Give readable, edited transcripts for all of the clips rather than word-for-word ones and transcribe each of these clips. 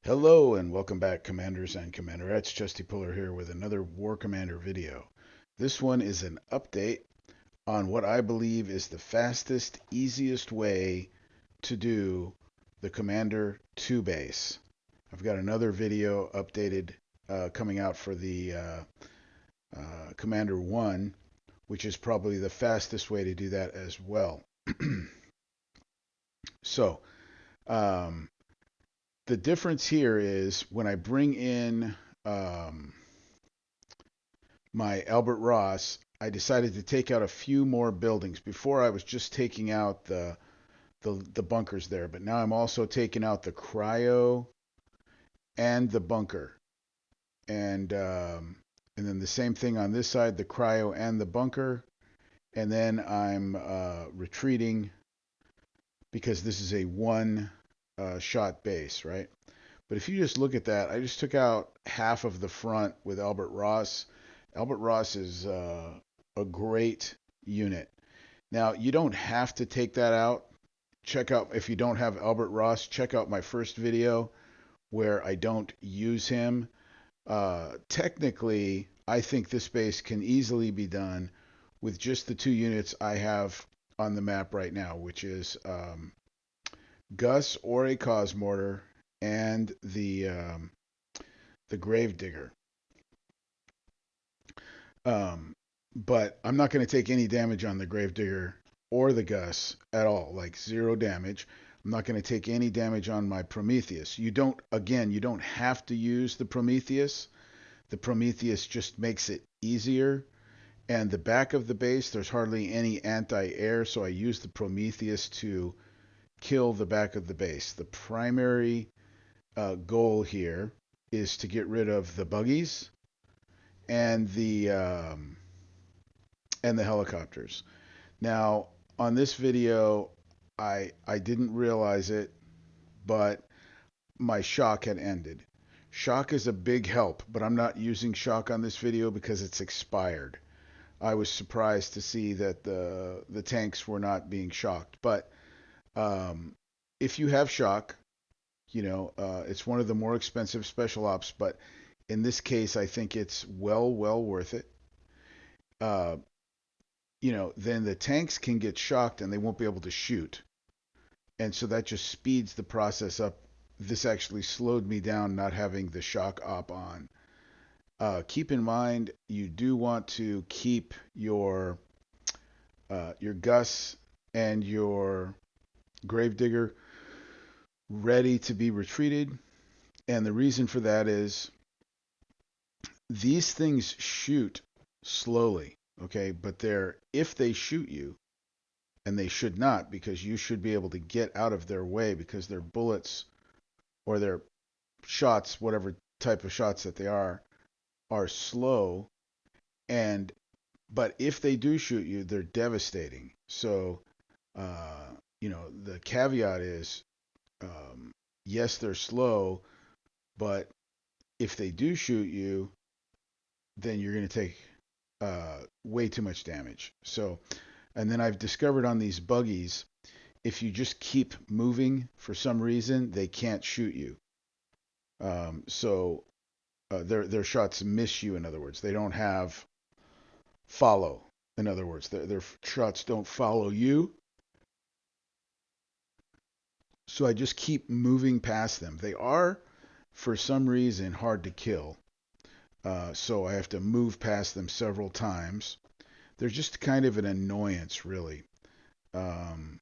Hello and welcome back, Commanders and Commanderettes. Chesty Puller here with another War Commander video. This one is an update on what I believe is the fastest, easiest way to do the Commander 2 base. I've got another video updated coming out for the Commander 1, which is probably the fastest way to do that as well. So, um, the difference here is when I bring in my Albert Ross, I decided to take out a few more buildings. Before I was just taking out the bunkers there, but now I'm also taking out the cryo and the bunker, and then the same thing on this side, the cryo and the bunker, and then I'm retreating because this is a one shot base, right? But if you just look at that, I just took out half of the front with Albert Ross. Albert Ross is a great unit. Now, you don't have to take that out. Check out, if you don't have Albert Ross, check out my first video where I don't use him. Technically, I think this base can easily be done with just the two units I have on the map right now, which is Gus or a Cosmortar and the Gravedigger. But I'm not going to take any damage on the Gravedigger or the Gus at all, like zero damage. I'm not going to take any damage on my Prometheus. You don't have to use the Prometheus. The Prometheus just makes it easier. And the back of the base, there's hardly any anti-air, so I use the Prometheus to kill the back of the base. The primary goal here is to get rid of the buggies and the helicopters. Now, on this video, I didn't realize it, but my shock had ended. Shock is a big help, but I'm not using shock on this video because it's expired. I was surprised to see that the tanks were not being shocked. But if you have shock, it's one of the more expensive special ops, but in this case, I think it's well worth it. Uh, then the tanks can get shocked and they won't be able to shoot. And so that just speeds the process up. This actually slowed me down not having the shock op on. Keep in mind, you do want to keep your Gus and your Gravedigger ready to be retreated. And the reason for that is these things shoot slowly, okay? But if they shoot you, and they should not, because you should be able to get out of their way because their bullets or their shots, whatever type of shots that they are slow. But if they do shoot you, they're devastating. So, the caveat is, yes, they're slow, but if they do shoot you, then you're going to take way too much damage. So, and then I've discovered on these buggies, if you just keep moving for some reason, they can't shoot you. So their shots miss you. In other words, they don't have follow. In other words, their shots don't follow you. So I just keep moving past them. They are, for some reason, hard to kill. So I have to move past them several times. They're just kind of an annoyance, really. Um,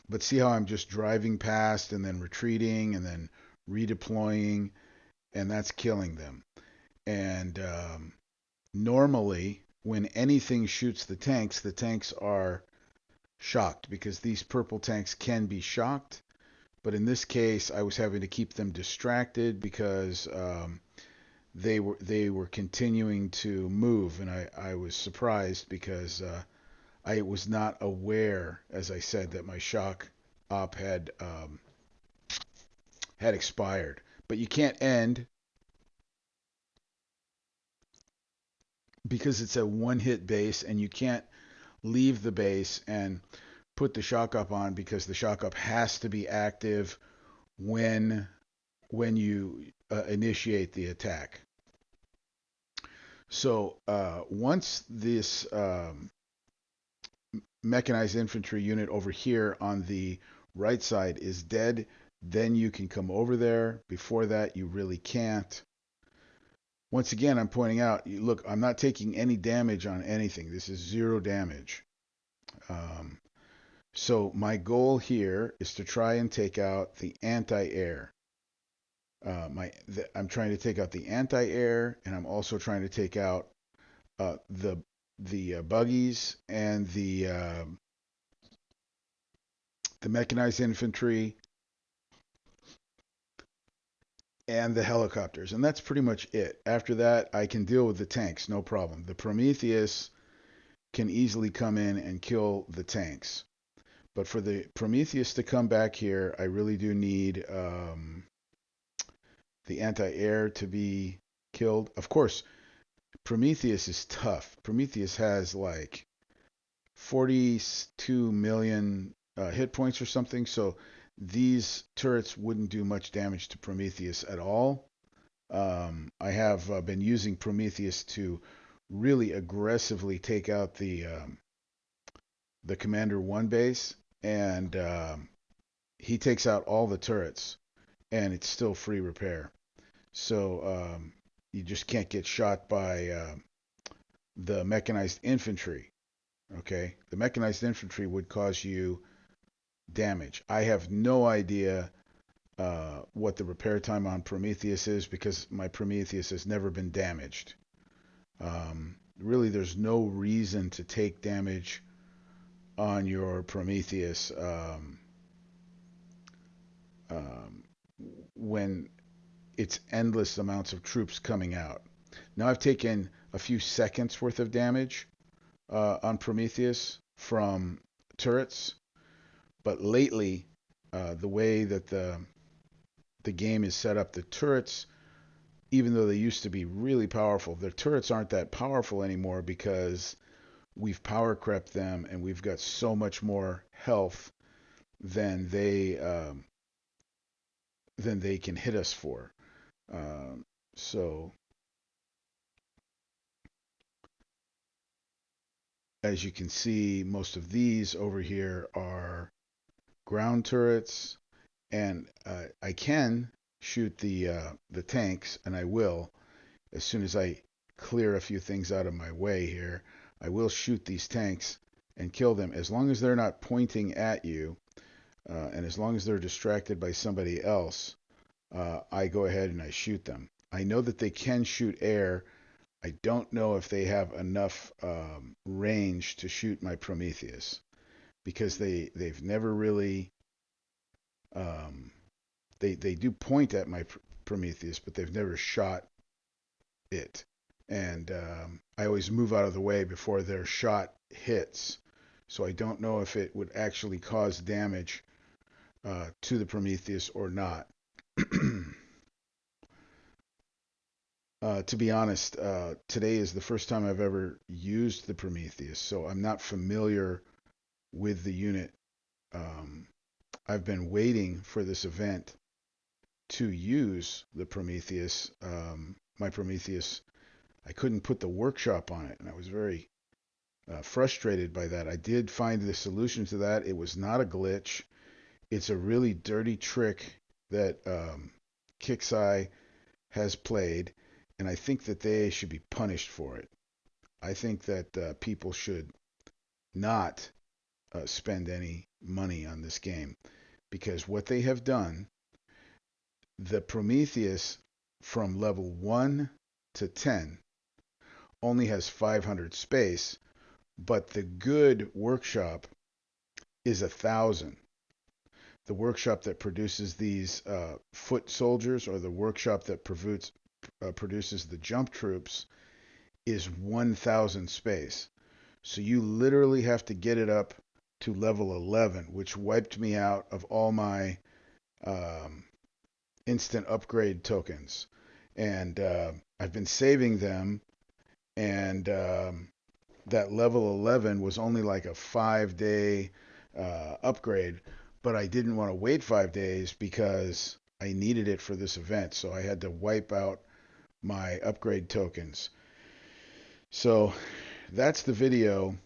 but see how I'm just driving past and then retreating and then redeploying, and that's killing them. And normally, when anything shoots the tanks are shocked because these purple tanks can be shocked. But in this case, I was having to keep them distracted because they were continuing to move, and I was surprised because I was not aware, as I said, that my shock op had expired. But you can't end because it's a one-hit base, and you can't leave the base and put the shock up on because the shock up has to be active when when you initiate the attack. So once this mechanized infantry unit over here on the right side is dead, then you can come over there. Before that, you really can't. Once again, I'm pointing out, look, I'm not taking any damage on anything. This is zero damage. Um, so my goal here is to try and take out the anti-air. I'm trying to take out the anti-air, and I'm also trying to take out the buggies and the mechanized infantry and the helicopters, and that's pretty much it. After that, I can deal with the tanks, no problem. The Prometheus can easily come in and kill the tanks. But for the Prometheus to come back here, I really do need the anti-air to be killed. Of course, Prometheus is tough. Prometheus has like 42 million hit points or something, so these turrets wouldn't do much damage to Prometheus at all. I have been using Prometheus to really aggressively take out the Commander 1 base, and he takes out all the turrets, and it's still free repair. So you just can't get shot by the mechanized infantry. Okay, the mechanized infantry would cause you damage. I have no idea what the repair time on Prometheus is because my Prometheus has never been damaged. Really, there's no reason to take damage on your Prometheus um, when it's endless amounts of troops coming out. Now, I've taken a few seconds worth of damage on Prometheus from turrets, but lately, the way that the game is set up, the turrets, even though they used to be really powerful, the turrets aren't that powerful anymore because we've power crept them and we've got so much more health than they can hit us for. So as you can see, most of these over here are ground turrets, and I can shoot the tanks, and I will as soon as I clear a few things out of my way here. I will shoot these tanks and kill them as long as they're not pointing at you, and as long as they're distracted by somebody else. I go ahead and I shoot them. I know that they can shoot air. I don't know if they have enough range to shoot my Prometheus because they've never really um, they do point at my Prometheus, but they've never shot it. And I always move out of the way before their shot hits, so I don't know if it would actually cause damage to the Prometheus or not. To be honest, today is the first time I've ever used the Prometheus, so I'm not familiar with the unit. Um, I've been waiting for this event to use the Prometheus. My Prometheus, I couldn't put the workshop on it, and I was very frustrated by that. I did find the solution to that. It was not a glitch. It's a really dirty trick that Kixeye has played, and I think that they should be punished for it. I think that people should not spend any money on this game because what they have done, the Prometheus from level 1 to 10 only has 500 space, but the good workshop is 1,000. The workshop that produces these foot soldiers or the workshop that produces the jump troops is 1,000 space. So you literally have to get it up to level 11, which wiped me out of all my um, instant upgrade tokens. And I've been saving them, and that level 11 was only like a 5 day upgrade, but I didn't want to wait 5 days because I needed it for this event, so I had to wipe out my upgrade tokens. So that's the video.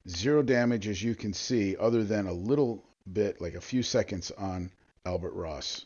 Zero damage, as you can see, other than a little bit, like a few seconds on Albert Ross.